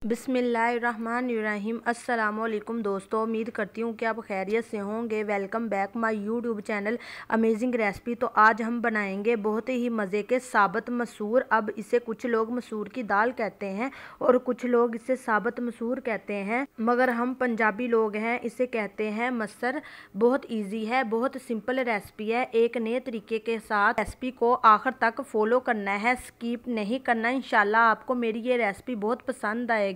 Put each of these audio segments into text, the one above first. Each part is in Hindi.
बिस्मिल्लाहिर्रहमानिर्रहीम। अस्सलामुअलैकुम दोस्तों, उम्मीद करती हूँ कि आप खैरियत से होंगे। Welcome back my YouTube channel amazing recipe. तो आज हम बनाएंगे बहुत ही मज़े के साबुत मसूर। अब इसे कुछ लोग मसूर की दाल कहते हैं और कुछ लोग इसे साबुत मसूर कहते हैं, मगर हम पंजाबी लोग हैं इसे कहते हैं मसर। बहुत ईजी है, बहुत सिंपल रेसिपी है। एक नए तरीके के साथ रेसिपी को आखिर तक फॉलो करना है, स्किप नहीं करना। इंशाल्लाह आपको मेरी ये रेसिपी बहुत पसंद आएगी।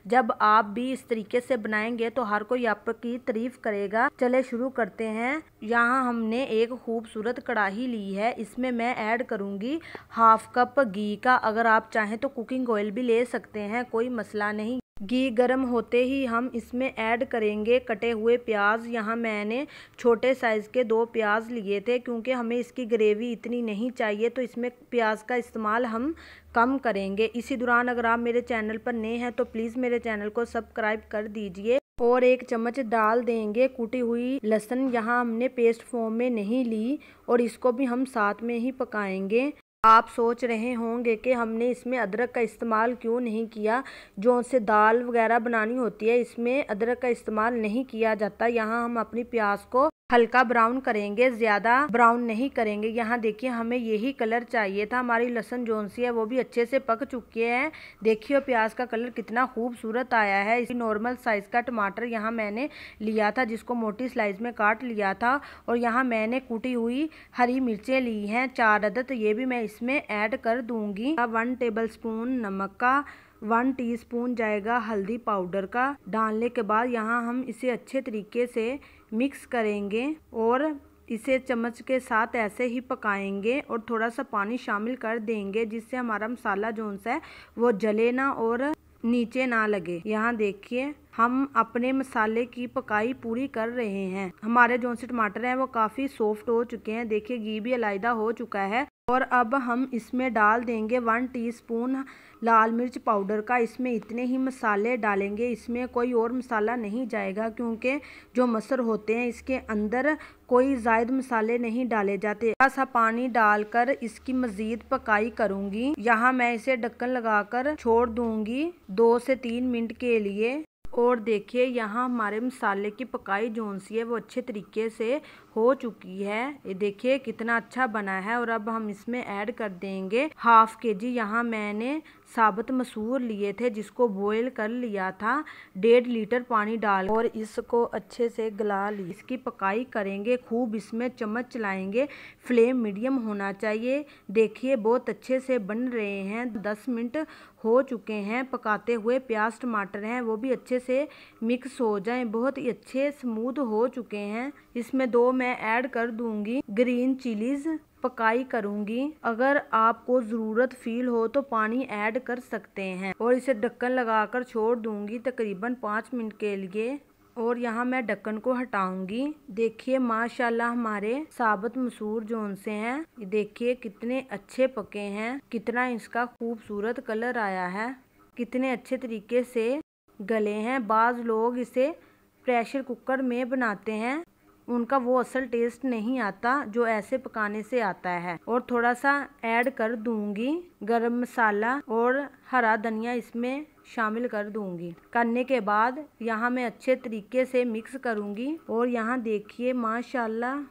जब आप भी इस तरीके से बनाएंगे तो हर कोई आपकी तारीफ करेगा। चले शुरू करते हैं। यहाँ हमने एक खूबसूरत कढ़ाई ली है, इसमें मैं ऐड करूंगी हाफ कप घी का। अगर आप चाहें तो कुकिंग ऑयल भी ले सकते हैं, कोई मसला नहीं। घी गर्म होते ही हम इसमें ऐड करेंगे कटे हुए प्याज। यहाँ मैंने छोटे साइज़ के 2 प्याज लिए थे, क्योंकि हमें इसकी ग्रेवी इतनी नहीं चाहिए तो इसमें प्याज का इस्तेमाल हम कम करेंगे। इसी दौरान अगर आप मेरे चैनल पर नए हैं तो प्लीज़ मेरे चैनल को सब्सक्राइब कर दीजिए। और 1 चम्मच डाल देंगे कुटी हुई लहसुन। यहाँ हमने पेस्ट फॉर्म में नहीं ली और इसको भी हम साथ में ही पकाएंगे। आप सोच रहे होंगे कि हमने इसमें अदरक का इस्तेमाल क्यों नहीं किया। जो से दाल वगैरह बनानी होती है इसमें अदरक का इस्तेमाल नहीं किया जाता। यहाँ हम अपनी प्याज को हल्का ब्राउन करेंगे, ज़्यादा ब्राउन नहीं करेंगे। यहाँ देखिए हमें यही कलर चाहिए था। हमारी लहसुन जोन सी है वो भी अच्छे से पक चुके हैं। देखिए प्याज का कलर कितना खूबसूरत आया है। इसी नॉर्मल साइज़ का टमाटर यहाँ मैंने लिया था, जिसको मोटी स्लाइस में काट लिया था। और यहाँ मैंने कूटी हुई हरी मिर्चें ली हैं 4 अदद, ये भी मैं इसमें ऐड कर दूंगी। 1 टेबलस्पून नमक का, 1 टीस्पून जाएगा हल्दी पाउडर का। डालने के बाद यहाँ हम इसे अच्छे तरीके से मिक्स करेंगे और इसे चम्मच के साथ ऐसे ही पकाएंगे और थोड़ा सा पानी शामिल कर देंगे, जिससे हमारा मसाला जोन सा है वो जले ना और नीचे ना लगे। यहाँ देखिए हम अपने मसाले की पकाई पूरी कर रहे हैं। हमारे जो से टमाटर हैं वो काफ़ी सॉफ्ट हो चुके हैं। देखिए घी भी अलग हो चुका है। और अब हम इसमें डाल देंगे 1 टीस्पून लाल मिर्च पाउडर का। इसमें इतने ही मसाले डालेंगे, इसमें कोई और मसाला नहीं जाएगा, क्योंकि जो मसर होते हैं इसके अंदर कोई ज़ायद मसाले नहीं डाले जाते। थोड़ा सा पानी डालकर इसकी मज़ीद पकाई करूँगी। यहाँ मैं इसे ढक्कन लगाकर छोड़ दूँगी 2 से 3 मिनट के लिए। और देखिए यहाँ हमारे मसाले की पकाई जोन सी है वो अच्छे तरीके से हो चुकी है। ये देखिए कितना अच्छा बना है। और अब हम इसमें ऐड कर देंगे हाफ केजी। यहाँ मैंने साबुत मसूर लिए थे, जिसको बॉईल कर लिया था 1.5 लीटर पानी डाल, और इसको अच्छे से गला ली। इसकी पकाई करेंगे खूब, इसमें चम्मच चलाएंगे। फ्लेम मीडियम होना चाहिए। देखिए बहुत अच्छे से बन रहे हैं। 10 मिनट हो चुके हैं पकाते हुए। प्याज टमाटर हैं वो भी अच्छे से मिक्स हो जाएं, बहुत ही अच्छे स्मूथ हो चुके हैं। इसमें 2 मैं ऐड कर दूंगी ग्रीन चिलीज। पकाई करूंगी, अगर आपको ज़रूरत फील हो तो पानी ऐड कर सकते हैं। और इसे ढक्कन लगाकर छोड़ दूंगी तकरीबन 5 मिनट के लिए। और यहाँ मैं ढक्कन को हटाऊंगी। देखिए माशाल्लाह हमारे साबुत मसूर जोन से हैं, देखिए कितने अच्छे पके हैं, कितना इसका खूबसूरत कलर आया है, कितने अच्छे तरीके से गले हैं। बाज़ लोग इसे प्रेशर कुकर में बनाते हैं, उनका वो असल टेस्ट नहीं आता जो ऐसे पकाने से आता है। और थोड़ा सा ऐड कर दूंगी गरम मसाला और हरा धनिया इसमें शामिल कर दूंगी। करने के बाद यहाँ मैं अच्छे तरीके से मिक्स करूंगी। और यहाँ देखिए माशाल्लाह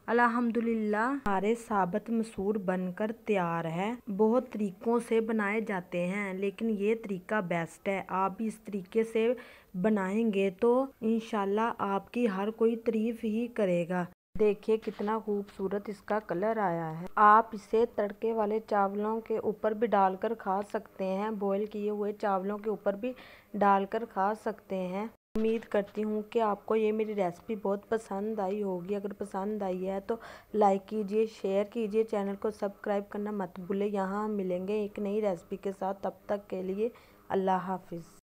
अल्हम्दुलिल्लाह हमारे साबुत मसूर बनकर तैयार है। बहुत तरीकों से बनाए जाते हैं, लेकिन ये तरीका बेस्ट है। आप भी इस तरीके से बनाएंगे तो इंशाल्लाह आपकी हर कोई तारीफ ही करेगा। देखिए कितना खूबसूरत इसका कलर आया है। आप इसे तड़के वाले चावलों के ऊपर भी डालकर खा सकते हैं, बॉईल किए हुए चावलों के ऊपर भी डालकर खा सकते हैं। उम्मीद करती हूँ कि आपको ये मेरी रेसिपी बहुत पसंद आई होगी। अगर पसंद आई है तो लाइक कीजिए, शेयर कीजिए, चैनल को सब्सक्राइब करना मत भूलें। यहाँ हम मिलेंगे एक नई रेसिपी के साथ। तब तक के लिए अल्लाह हाफिज़।